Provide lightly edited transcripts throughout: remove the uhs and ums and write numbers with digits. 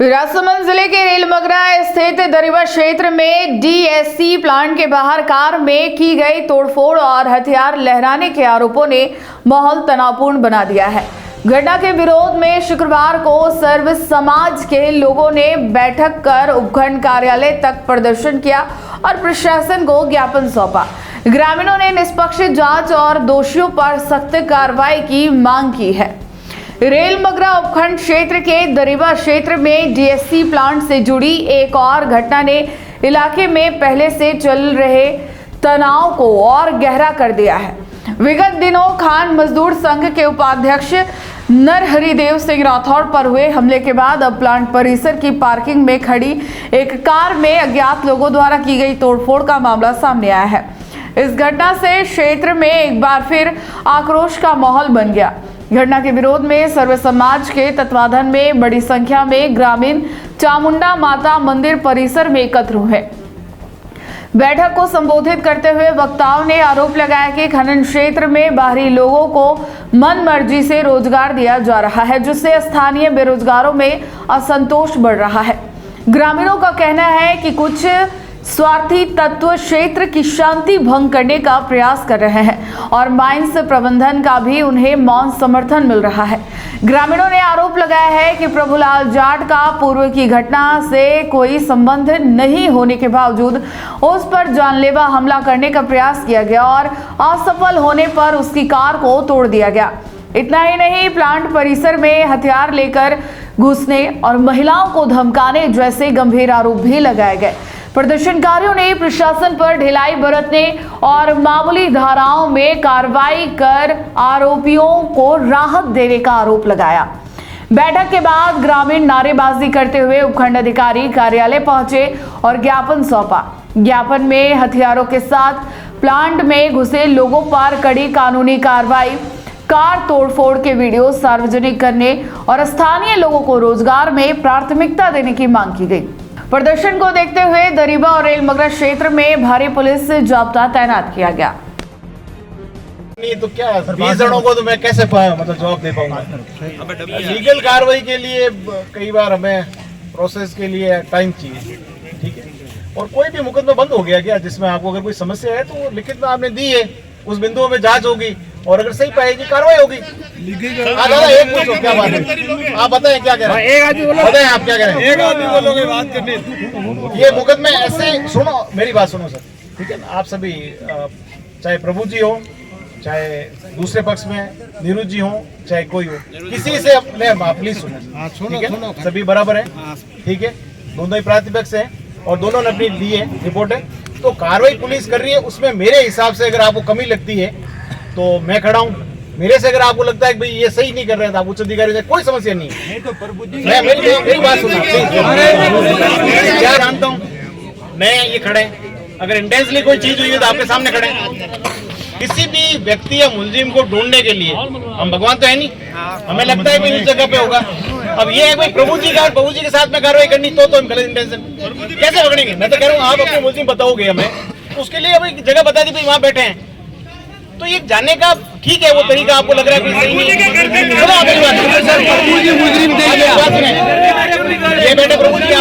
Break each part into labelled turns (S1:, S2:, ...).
S1: राजसमंद जिले के रेलमगरा स्थित दरिबा क्षेत्र में डीएससी प्लांट के बाहर कार में की गई तोड़फोड़ और हथियार लहराने के आरोपों ने माहौल तनावपूर्ण बना दिया है। घटना के विरोध में शुक्रवार को सर्व समाज के लोगों ने बैठक कर उपखंड कार्यालय तक प्रदर्शन किया और प्रशासन को ज्ञापन सौंपा। ग्रामीणों ने निष्पक्ष जांच और दोषियों पर सख्त कार्रवाई की मांग की है। रेलमगरा उपखंड क्षेत्र के दरिबा क्षेत्र में डीएससी प्लांट से जुड़ी एक और घटना ने इलाके में पहले से चल रहे तनाव को और गहरा कर दिया है। विगत दिनों खान मजदूर संघ के उपाध्यक्ष नरहरिदेव सिंह राठौड़ पर हुए हमले के बाद अब प्लांट परिसर की पार्किंग में खड़ी एक कार में अज्ञात लोगों द्वारा की गई तोड़फोड़ का मामला सामने आया है। इस घटना से क्षेत्र में एक बार फिर आक्रोश का माहौल बन गया। घटना के विरोध में सर्व समाज के तत्वाधान में बड़ी संख्या में ग्रामीण चामुंडा माता मंदिर परिसर में एकत्र हुए। बैठक को संबोधित करते हुए वक्ताओं ने आरोप लगाया कि खनन क्षेत्र में बाहरी लोगों को मन मर्जी से रोजगार दिया जा रहा है, जिससे स्थानीय बेरोजगारों में असंतोष बढ़ रहा है। ग्रामीणों का कहना है कि कुछ स्वार्थी तत्व क्षेत्र की शांति भंग करने का प्रयास कर रहे हैं और माइंस प्रबंधन का भी उन्हें मौन समर्थन मिल रहा है। ग्रामीणों ने आरोप लगाया है कि प्रभुलाल जाट का पूर्व की घटना से कोई संबंध नहीं होने के बावजूद उस पर जानलेवा हमला करने का प्रयास किया गया और असफल होने पर उसकी कार को तोड़ दिया गया। इतना ही नहीं, प्लांट परिसर में हथियार लेकर घुसने और महिलाओं को धमकाने जैसे गंभीर आरोप भी लगाए गए। प्रदर्शनकारियों ने प्रशासन पर ढिलाई बरतने और मामूली धाराओं में कार्रवाई कर आरोपियों को राहत देने का आरोप लगाया। बैठक के बाद ग्रामीण नारेबाजी करते हुए उपखंड अधिकारी कार्यालय पहुंचे और ज्ञापन सौंपा। ज्ञापन में हथियारों के साथ प्लांट में घुसे लोगों पर कड़ी कानूनी कार्रवाई, कार तोड़फोड़ के वीडियो सार्वजनिक करने और स्थानीय लोगों को रोजगार में प्राथमिकता देने की मांग की गई। प्रदर्शन को देखते हुए दरिबा और रेलमगरा क्षेत्र में भारी पुलिस जाब्ता तैनात किया गया।
S2: नहीं तो क्या 20 जनों को तो मैं कैसे जवाब दे पाऊंगा। लीगल कार्रवाई के लिए कई बार हमें प्रोसेस के लिए टाइम चाहिए, ठीक है। और कोई भी मुकदमा बंद हो गया क्या जिसमें आपको अगर कोई समस्या है तो लिखित में आपने दी है, उस बिंदुओं में जांच होगी और अगर सही पाएगी कार्रवाई होगी। दादा एक पूछो क्या बात है, आप बताएं क्या कह रहे हैं, बताएं आप क्या कह रहे हैं। एक आदमी बोलोगे बात करनी। ये मुकदमे ऐसे सुनो, मेरी बात सुनो सर, ठीक है ना। आप सभी चाहे प्रभु जी हो, चाहे दूसरे पक्ष में नीरू जी हो, चाहे कोई हो, किसी से अपने प्लीज सुनो, ठीक है। सभी बराबर है, ठीक है। दोनों ही प्रतिपक्ष है और दोनों ने अपनी ली है रिपोर्ट है, तो कार्रवाई पुलिस कर रही है। उसमें मेरे हिसाब से अगर आपको कमी लगती है तो मैं खड़ा हूँ। मेरे से अगर आपको लगता है कि भाई ये सही नहीं कर रहे हैं तो आप उच्च अधिकारी से कोई समस्या नहीं है। मैं मेरी बात सुनो, क्या जानता हूँ मैं ये खड़े, अगर इंटेंसली कोई चीज हुई है तो आपके सामने खड़े। किसी भी व्यक्ति या मुलजिम को ढूंढने के लिए हम भगवान तो है नहीं, हमें लगता है कि इस जगह पे होगा। अब ये है भाई प्रभु जी के साथ में कार्रवाई करनी तो हम गलत इंटेंशन कैसे पकड़ेंगे। मैं तो कह रहा हूँ आप अपने मुलजिम बताओगे हमें, तो उसके लिए अभी जगह बता दी भाई वहाँ बैठे हैं, तो ये जानने का ठीक है वो तरीका आपको लग रहा है सही नहीं। ये बैठे प्रभु जी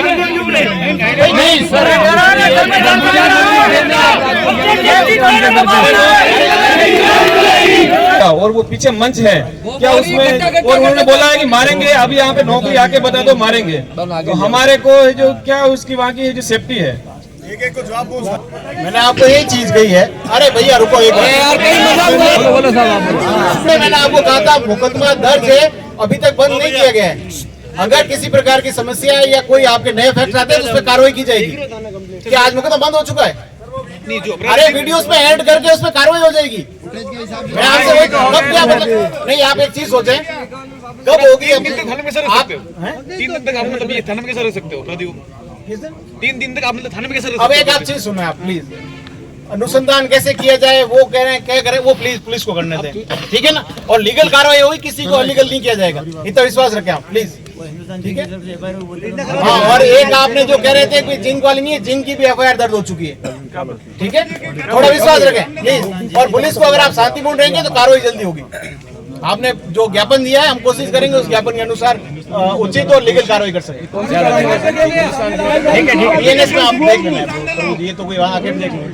S3: और वो पीछे मंच है क्या उसमें, और उन्होंने बोला है कि मारेंगे, अभी यहाँ पे नौकरी आके बता दो मारेंगे, तो हमारे को जो क्या उसकी वहाँ की जो सेफ्टी है।
S2: एक को जवाब दो। मैंने आपको यही चीज कही है। अरे भैया रुको एक मैंने आपको कहा था मुकदमा दर्ज है, अभी तक बंद नहीं किया गया है। अगर किसी प्रकार की समस्या है या कोई आपके नए फैक्ट आते हैं तो उस पर कार्रवाई की जाएगी। क्या आज मुकदमा बंद हो चुका है? अरे वीडियोस में ऐड करके उसमें कार्रवाई हो जाएगी। मैं आपसे वही कब क्या मतलब नहीं, आप एक चीज सोचें कब होगी। आप
S4: 3 दिन तक आप मतलब ये थाने में कैसे रह सकते हो? 3 दिन तक आप मतलब थाने में कैसे रह सकते हो?
S2: अब एक आप चीज सुनो आप प्लीज, अनुसंधान कैसे किया जाए वो कह रहे हैं, क्या करें वो प्लीज पुलिस को करने दें, ठीक है ना। और लीगल कार्रवाई होगी, किसी को अलीगल नहीं किया जाएगा, इतना विश्वास रखें आप प्लीज, ठीक है। हाँ, और एक आपने जो कह रहे थे कि जिंक वाली नहीं है, जिंक की भी एफआईआर दर्ज हो चुकी है, ठीक है। थोड़ा विश्वास रखें प्लीज। और पुलिस को अगर आप शांतिपूर्ण रहेंगे तो कार्रवाई जल्दी होगी। आपने जो ज्ञापन दिया है हम कोशिश करेंगे उस ज्ञापन के अनुसार उचित और लीगल कार्रवाई कर सके। ठीक है DNS में आप देख लेना, ये तो कोई आके देख लें।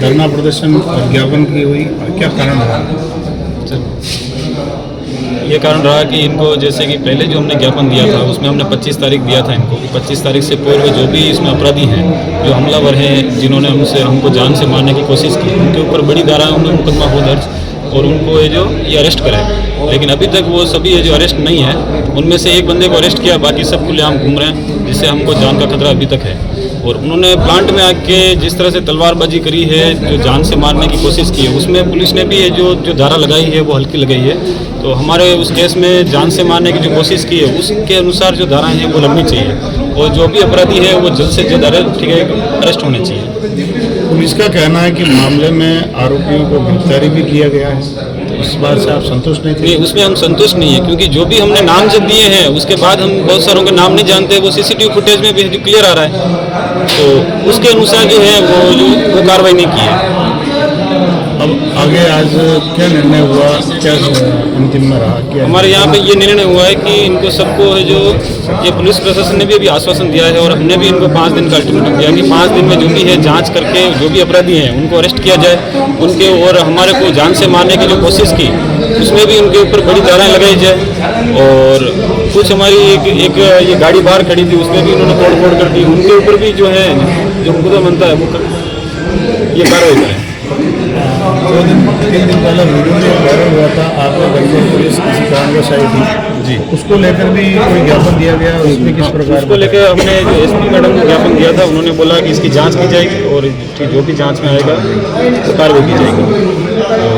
S5: धरना प्रदर्शन ज्ञापन की हुई, क्या कारण रहा?
S6: ये कारण रहा कि इनको जैसे कि पहले जो हमने ज्ञापन दिया था उसमें हमने 25 तारीख दिया था इनको कि 25 तारीख से पूर्व जो भी इसमें अपराधी हैं, जो हमलावर हैं, जिन्होंने हमको जान से मारने की कोशिश की, उनके ऊपर बड़ी धाराओं में मुकदमा हो दर्ज और उनको ये अरेस्ट कराए। लेकिन अभी तक वो सभी ये जो अरेस्ट नहीं है, उनमें से एक बंदे को अरेस्ट किया, बाकी सब खुलेआम घूम रहे हैं, जिससे हमको जान का खतरा अभी तक है। और उन्होंने प्लांट में आके जिस तरह से तलवारबाजी करी है, जो जान से मारने की कोशिश की है, उसमें पुलिस ने भी ये जो धारा लगाई है वो हल्की लगाई है। तो हमारे उस केस में जान से मारने की जो कोशिश की है उसके अनुसार जो धाराएं हैं वो लगनी चाहिए और जो भी अपराधी है वो जल्द से जल्द अरेस्ट होने चाहिए।
S5: पुलिस का कहना है कि मामले में आरोपियों को गिरफ्तारी भी किया गया है, तो इस बात से आप संतुष्ट नहीं थे?
S6: नहीं, उसमें हम संतुष्ट नहीं है, क्योंकि जो भी हमने नाम जब दिए हैं उसके बाद हम बहुत सारों के नाम नहीं जानते, वो CCTV फुटेज में भी क्लियर आ रहा है। तो उसके अनुसार जो है वो कार्रवाई नहीं की है।
S5: अब आगे आज क्या निर्णय हुआ, क्या अंतिम में रहा? क्या
S6: हमारे यहाँ पे ये निर्णय हुआ है कि इनको सबको है जो ये पुलिस प्रशासन ने भी अभी आश्वासन दिया है और हमने भी इनको 5 दिन का अल्टीमेटम दिया कि 5 दिन में जो भी है जांच करके जो भी अपराधी हैं उनको अरेस्ट किया जाए उनके, और हमारे को जान से मारने की जो कोशिश की उसमें भी उनके ऊपर बड़ी धाराएं लगाई जाए। और कुछ हमारी एक ये गाड़ी बाहर खड़ी थी उसमें भी उन्होंने तोड़ फोड़ कर दी, उनके ऊपर भी जो है जो मुकदमा बनता है वो ये कार्रवाई करें।
S5: 3 दिन पहले वीडियो में वायरल हुआ था, आपके घर पर पुलिस किसी कारणवश आई थी जी, उसको लेकर भी कोई ज्ञापन दिया गया, उसमें किस प्रकार?
S6: उसको लेकर हमने जो SP मैडम को ज्ञापन दिया था, उन्होंने बोला कि इसकी जांच की जाएगी और जो भी जांच में आएगा तो कार्रवाई की जाएगी।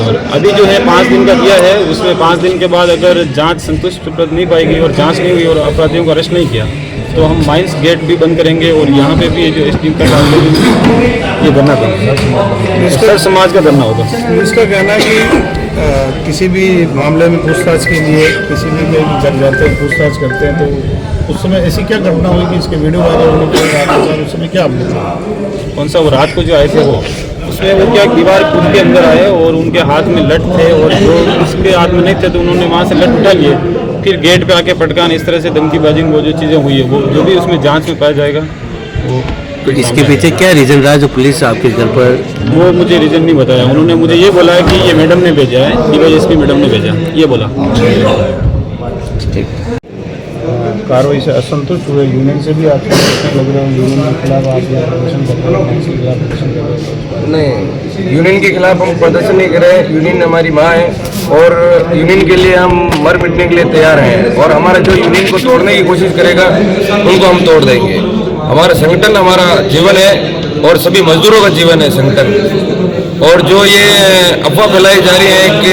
S6: और अभी जो है 5 दिन का दिया है, उसमें 5 दिन के बाद अगर जांच संतुष्टप्रद नहीं पाएगी और जांच नहीं हुई और अपराधियों को अरेस्ट नहीं किया तो हम माइंस गेट भी बंद करेंगे और यहाँ पे भी जो SP का ये धरना करेंगे, सर समाज का धरना होगा।
S5: पुलिस का कहना है कि किसी भी मामले में पूछताछ के लिए किसी भी घर जाते हैं, पूछताछ करते हैं, तो उस समय ऐसी क्या घटना हुई कि इसके वीडियो वायरल होने के बाद उस समय क्या अपडेट?
S6: कौन सा वो रात को जो आए थे वो, उसमें वो क्या दीवार कूद के अंदर आए और उनके हाथ में लठ थे और जो उसके हाथ में नहीं थे तो उन्होंने वहाँ से लठ उठा लिए, फिर गेट पे आके पटकान, इस तरह से धमकीबाजी वो जो चीज़ें हुई है वो जो भी उसमें जांच में पाया जाएगा वो।
S7: तो इसके पीछे क्या रीजन रहा जो पुलिस आपके घर पर?
S6: वो मुझे रीजन नहीं बताया, उन्होंने मुझे ये बोला है कि ये मैडम ने भेजा है, DYSP मैडम ने भेजा, ये बोला।
S5: कार्रवाई से असंतुष्ट हुए, यूनियन से भी आपको लग रहा है यूनियन के खिलाफ आप यहाँ प्रदर्शन कर रहे हैं?
S8: नहीं, यूनियन के खिलाफ हम प्रदर्शन नहीं कर रहे हैं। यूनियन हमारी माँ है और यूनियन के लिए हम मर मिटने के लिए तैयार हैं और हमारा जो यूनियन को तोड़ने की कोशिश करेगा उनको हम तोड़ देंगे। हमारा संगठन हमारा जीवन है और सभी मजदूरों का जीवन है संगठन। और जो ये अफवाह फैलाई जा रही है कि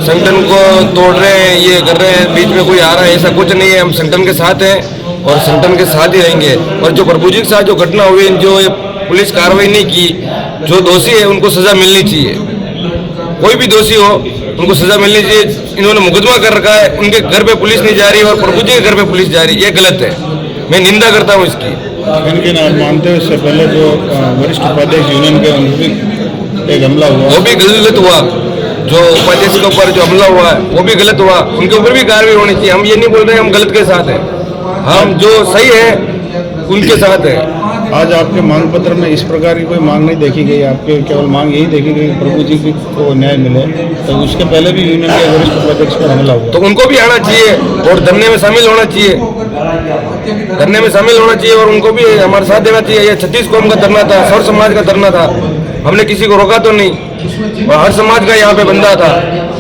S8: संगठन को तोड़ रहे हैं, ये कर रहे हैं, बीच में कोई आ रहा है, ऐसा कुछ नहीं है। हम संगठन के साथ हैं और संगठन के साथ ही रहेंगे। और जो प्रभु जी के साथ जो घटना हुई, जो ये पुलिस कार्रवाई नहीं की, जो दोषी है उनको सजा मिलनी चाहिए। कोई भी दोषी हो उनको सजा मिलनी चाहिए। इन्होंने मुकदमा कर रखा है, उनके घर पे पुलिस नहीं जा रही और प्रभु जी के घर पे पुलिस जा रही है, ये गलत है। मैं निंदा करता हूँ इसकी।
S5: लेकिन आप मानते हो इससे पहले जो वरिष्ठ उपाध्यक्ष यूनियन के उन भी एक हमला हुआ,
S8: वो भी गलत हुआ। जो उपाध्यक्ष के ऊपर जो हमला हुआ है वो भी गलत हुआ, उनके ऊपर भी कार्रवाई होनी चाहिए। हम ये नहीं बोल रहे हम गलत के साथ हैं, हम जो सही है उनके साथ है।
S5: आज आपके मांग पत्र में इस प्रकार की कोई मांग नहीं देखी गई, आपके केवल मांग यही देखी गई कि प्रभु जी को न्याय मिले। तो उसके पहले भी यूनियन के वरिष्ठ उपाध्यक्ष पर हमला हुआ,
S8: तो उनको भी आना चाहिए और धरने में शामिल होना चाहिए, धरने में शामिल होना चाहिए और उनको भी हमारे साथ देना चाहिए। ये 36 कौम का धरना था, सर्व समाज का धरना था, हमने किसी को रोका तो नहीं। और हर समाज का यहाँ पे बंदा था,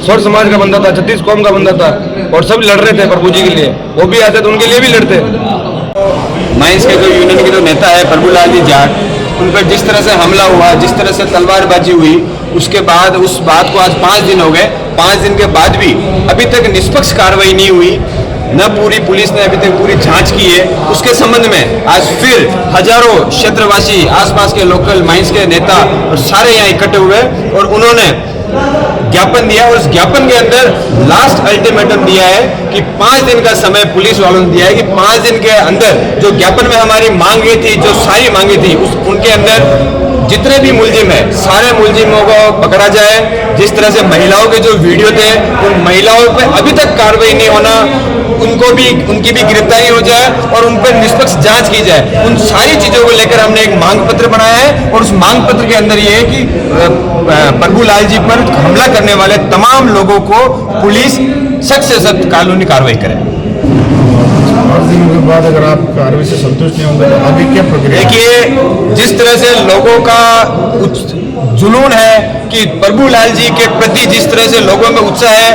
S8: सर्व समाज का बंदा था, 36 कौम का बंदा था और सब लड़ रहे थे प्रभु जी के लिए। वो भी आते तो उनके लिए भी लड़ते।
S9: माइंस के जो यूनियन के जो नेता है प्रभुलाल जी जाट, उन पर जिस तरह से हमला हुआ, जिस तरह से तलवारबाजी हुई, उसके बाद उस बात को आज 5 दिन हो गए। 5 दिन के बाद भी अभी तक निष्पक्ष कार्रवाई नहीं हुई, न पूरी पुलिस ने अभी तक पूरी जांच की है। उसके संबंध में आज फिर हजारों क्षेत्रवासी, आसपास के लोकल माइंस के नेता और सारे यहाँ इकट्ठे हुए और उन्होंने ज्ञापन दिया और उस ज्ञापन के अंदर लास्ट अल्टीमेटम दिया है कि 5 दिन का समय पुलिस वालों ने दिया है कि 5 दिन के अंदर जो ज्ञापन में हमारी मांगे थी, जो सारी मांगे थी, उनके अंदर जितने भी मुलजिम है सारे मुलजिमों को पकड़ा जाए। जिस तरह से महिलाओं के जो वीडियो थे उन महिलाओं पे अभी तक कार्रवाई नहीं होना, उनकी भी गिरफ्तारी हो जाए और उन पर निष्पक्ष जांच की जाए। उन सारी चीजों को लेकर हमने एक मांग पत्र बनाया है और उस मांग पत्र के अंदर ये है कि प्रभुलाल जी पर हमला करने वाले तमाम लोगों को पुलिस सख्त से सख्त कानूनी कार्रवाई करे।
S5: 5 दिनों के बाद अगर आप कार्रवाई से संतुष्ट नहीं होंगे तो आगे क्या प्रक्रिया?
S9: देखिए, जिस तरह से लोगों का जुनून है कि प्रभुलाल जी के प्रति जिस तरह से लोगों में उत्साह है,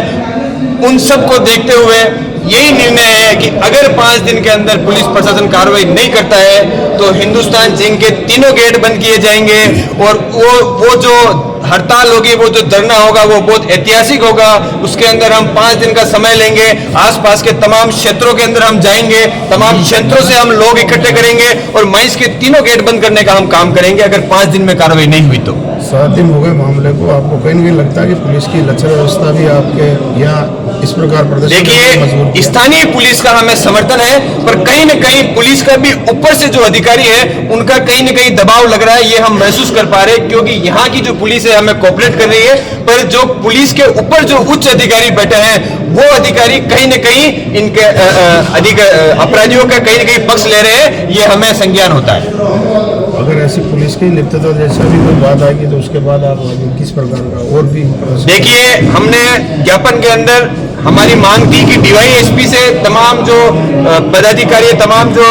S9: उन सब को देखते हुए यही निर्णय है कि अगर 5 दिन के अंदर पुलिस प्रशासन कार्रवाई नहीं करता है तो हिंदुस्तान जिंक के तीनों गेट बंद किए जाएंगे और वो जो हड़ताल होगी, वो जो धरना होगा, वो बहुत ऐतिहासिक होगा। उसके अंदर हम 5 दिन का समय लेंगे, आसपास के तमाम क्षेत्रों के अंदर हम जाएंगे, तमाम क्षेत्रों से हम लोग इकट्ठे करेंगे और माइंस के तीनों गेट बंद करने का हम काम करेंगे अगर 5 दिन में कार्रवाई नहीं हुई तो।
S5: 7 दिन हो गए मामले को, आपको कहीं नहीं लगता कि पुलिस की लचर व्यवस्था भी आपके यहाँ इस प्रकार प्रदर्शन?
S9: देखिए, स्थानीय पुलिस का हमें समर्थन है, पर कहीं न कहीं पुलिस का भी ऊपर से जो अधिकारी है उनका कहीं न कहीं दबाव लग रहा है, ये हम महसूस कर पा रहे हैं। क्योंकि यहाँ की जो पुलिस है हमें कोऑपरेट कर रही है, पर जो पुलिस के ऊपर जो उच्च अधिकारी बैठे हैं वो अधिकारी कहीं न कहीं इनके अपराधियों का कहीं न कहीं पक्ष ले रहे हैं, ये हमें संज्ञान होता है।
S5: अगर ऐसी पुलिस की लिप्तता जैसा भी कोई बात आएगी तो उसके बाद आप किस प्रकार का और भी?
S9: देखिए, हमने ज्ञापन के अंदर हमारी मांग थी कि डीवाईएसपी से तमाम जो पदाधिकारी, तमाम जो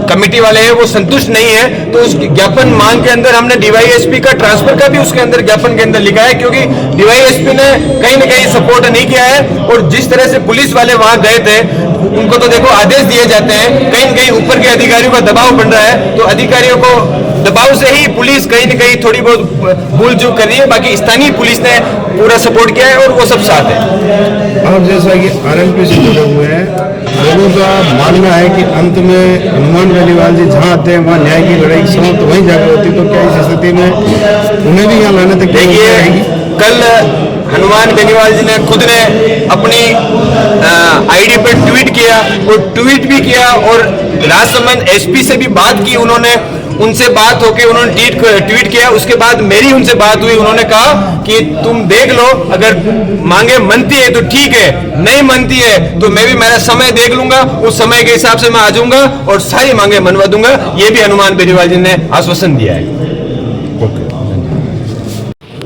S9: कमेटी वाले हैं वो संतुष्ट नहीं है, तो उस ज्ञापन मांग के अंदर हमने डीवाईएसपी का ट्रांसफर का भी उसके अंदर ज्ञापन के अंदर लिखा है, क्योंकि डीवाईएसपी ने कहीं न कहीं सपोर्ट नहीं किया है। और जिस तरह से पुलिस वाले वहां गए थे, उनको तो देखो आदेश दिए जाते हैं, कहीं न कहीं ऊपर के अधिकारियों का दबाव बन रहा है, तो अधिकारियों को दबाव से ही पुलिस कहीं न कहीं थोड़ी बहुत भूल चूक कर रही है। बाकी स्थानीय पुलिस ने पूरा सपोर्ट किया है और वो सब साथ है।
S5: और जैसा कि आरएमपी से जुड़े हुए हैं, लोगों का मानना है कि अंत में हनुमान बेनीवाल जी जहाँ आते हैं वहाँ न्याय की लड़ाई समाप्त वहीं जाकर होती, तो क्या इस स्थिति में उन्हें भी यहाँ लाने तक?
S9: देखिए, कल हनुमान बेनीवाल जी ने खुद ने अपनी आईडी पर ट्वीट किया और ट्वीट भी किया और राजसमंद एसपी से भी बात की, उन्होंने उनसे बात होके उन्होंने ट्वीट किया। उसके बाद मेरी उनसे बात हुई, उन्होंने कहा कि तुम देख लो, अगर मांगे मनती है तो ठीक है, नहीं मनती है तो मैं भी मेरा समय देख लूंगा, उस समय के हिसाब से मैं आ जाऊंगा और सारी मांगे मनवा दूंगा। ये भी हनुमान बेनीवाल जी ने आश्वासन दिया है।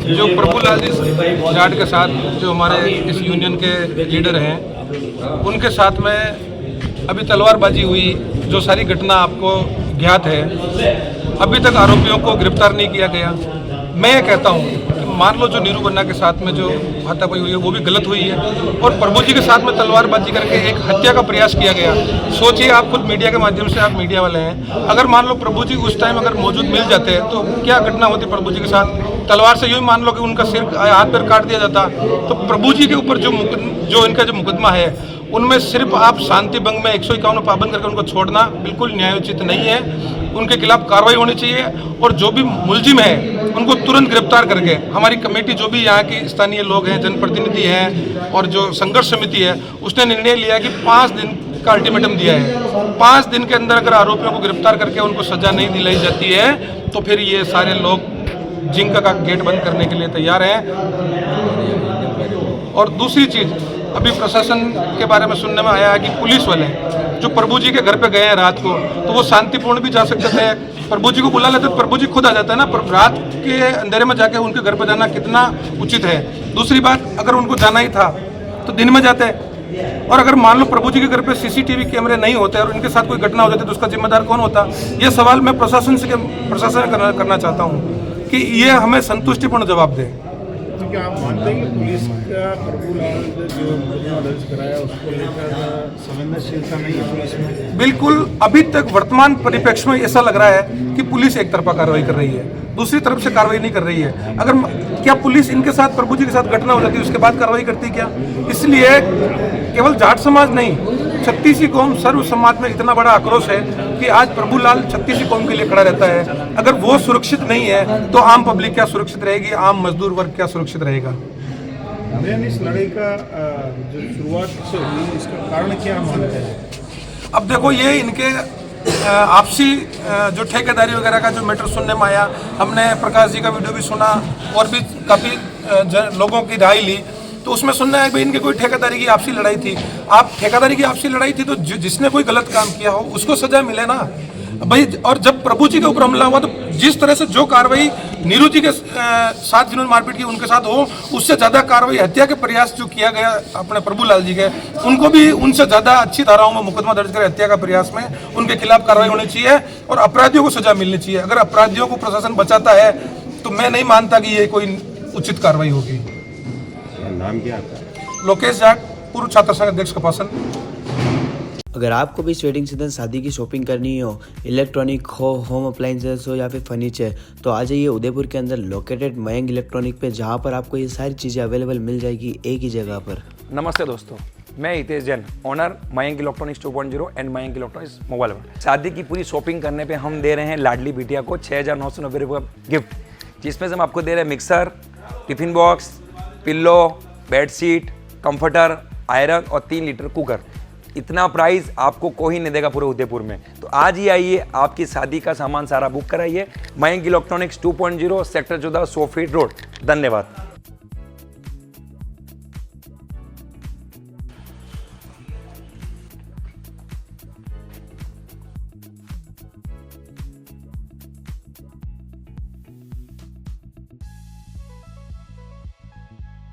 S3: जो प्रभुलाल जी जाट के साथ जो हमारे इस यूनियन के लीडर हैं, उनके साथ में अभी तलवारबाजी हुई, जो सारी घटना आपको ज्ञात है, अभी तक आरोपियों को गिरफ्तार नहीं किया गया। मैं ये कहता हूँ कि मान लो जो नीरू बन्ना के साथ में जो हाथापाई हुई है वो भी गलत हुई है, और प्रभु जी के साथ में तलवारबाजी करके एक हत्या का प्रयास किया गया। सोचिए, आप खुद मीडिया के माध्यम से, आप मीडिया वाले हैं, अगर मान लो प्रभु जी उस टाइम अगर मौजूद मिल जाते हैं तो क्या घटना होती प्रभु जी के साथ? तलवार से यूँ मान लो कि उनका सिर, हाथ पैर काट दिया जाता। तो प्रभु जी के ऊपर जो इनका जो मुकदमा है उनमें सिर्फ आप शांति भंग में 151 पाबंद करके उनको छोड़ना बिल्कुल न्यायोचित नहीं है। उनके खिलाफ कार्रवाई होनी चाहिए और जो भी मुलजिम है उनको तुरंत गिरफ्तार करके, हमारी कमेटी जो भी यहाँ की स्थानीय लोग हैं, जनप्रतिनिधि हैं और जो संघर्ष समिति है, उसने निर्णय लिया कि 5 दिन का अल्टीमेटम दिया है। 5 दिन के अंदर अगर आरोपियों को गिरफ्तार करके उनको सजा नहीं दिलाई जाती है तो फिर ये सारे लोग जिंक का गेट बंद करने के लिए तैयार हैं। और दूसरी चीज़, अभी प्रशासन के बारे में सुनने में आया है कि पुलिस वाले जो प्रभु जी के घर पे गए हैं रात को, तो वो शांतिपूर्ण भी जा सकते थे, प्रभु जी को बुला लेते, प्रभु जी खुद आ जाता है ना। पर रात के अंधेरे में जाके उनके घर पे जाना कितना उचित है? दूसरी बात, अगर उनको जाना ही था तो दिन में जाते, और अगर मान लो प्रभु जी के घर पे सीसीटीवी कैमरे नहीं होते और इनके साथ कोई घटना हो जाती तो उसका जिम्मेदार कौन होता? ये सवाल मैं प्रशासन करना चाहता हूँ कि ये हमें संतुष्टिपूर्ण जवाब दे।
S5: तो क्या आप मानते हैं कि पुलिस का प्रभुलाल जो मुकदमा दर्ज कराया उसको लेकर संवेदनशीलता नहीं है पुलिस में?
S3: बिल्कुल, अभी तक वर्तमान परिप्रेक्ष्य में ऐसा लग रहा है कि पुलिस एक तरफा कार्रवाई कर रही है, दूसरी तरफ से कार्रवाई नहीं कर रही है। अगर क्या पुलिस इनके साथ, प्रभु जी के साथ घटना हो जाती है उसके बाद कार्रवाई करती क्या? इसलिए केवल जाट समाज नहीं, छत्तीसी कौम, सर्व समाज में इतना बड़ा आक्रोश है कि आज प्रभुलाल छत्तीसी कौम के लिए खड़ा रहता है। अगर वो सुरक्षित नहीं है तो आम पब्लिक क्या सुरक्षित रहेगी? आम मजदूर वर्ग क्या सुरक्षित रहेगा?
S5: इस लड़ाई का जो शुरुआत से हुई, इसका कारण क्या मानते हैं?
S3: अब देखो, ये इनके आपसी जो ठेकेदारी वगैरह का जो मैटर सुनने में आया, हमने प्रकाश जी का वीडियो भी सुना और भी काफ़ी लोगों की राय ली, तो उसमें सुनना है कि इनकी कोई ठेकेदारी की आपसी लड़ाई थी। आप ठेकेदारी की आपसी लड़ाई थी तो जिसने कोई गलत काम किया हो उसको सजा मिले ना भाई। और जब प्रभु जी के ऊपर हमला हुआ तो जिस तरह से जो कार्रवाई नीरू जी के साथ जिन्होंने मारपीट की उनके साथ हो, उससे ज़्यादा कार्रवाई हत्या के प्रयास जो किया गया अपने प्रभुलाल जी के, उनको भी उनसे ज़्यादा अच्छी धाराओं में मुकदमा दर्ज कर हत्या का प्रयास में उनके खिलाफ कार्रवाई होनी चाहिए और अपराधियों को सजा मिलनी चाहिए। अगर अपराधियों को प्रशासन बचाता है तो मैं नहीं मानता कि ये कोई उचित कार्रवाई होगी।
S10: नाम क्या आपका?
S3: लोकेश जाट, पूर्व छात्र संघ अध्यक्ष कपासन।
S11: अगर आपको भी वेडिंग सीजन शादी की शॉपिंग करनी हो, इलेक्ट्रॉनिक हो, होम अप्लाइंसेस हो या फिर फर्नीचर, तो आ जाइए उदयपुर के अंदर लोकेटेड मयंक इलेक्ट्रॉनिक पे, जहां पर आपको ये सारी चीज़ें अवेलेबल मिल जाएगी एक ही जगह पर।
S9: नमस्ते दोस्तों, मैं Hitesh Jain, owner Mayank electronics 2.0 and Mayank electronics mobile world. शादी की पूरी शॉपिंग करने पे हम दे रहे हैं लाडली बिटिया को 6,990 रुपये का गिफ्ट, जिसमें से हम आपको दे रहे हैं mixer, tiffin box, pillow, bedsheet, comforter, iron और 3 लीटर कुकर। इतना प्राइस आपको कोई नहीं देगा पूरे उदयपुर में। तो आज ही आइए, आपकी शादी का सामान सारा बुक कराइए। Mayank electronics 2.0 sector 14 100 feet road. धन्यवाद।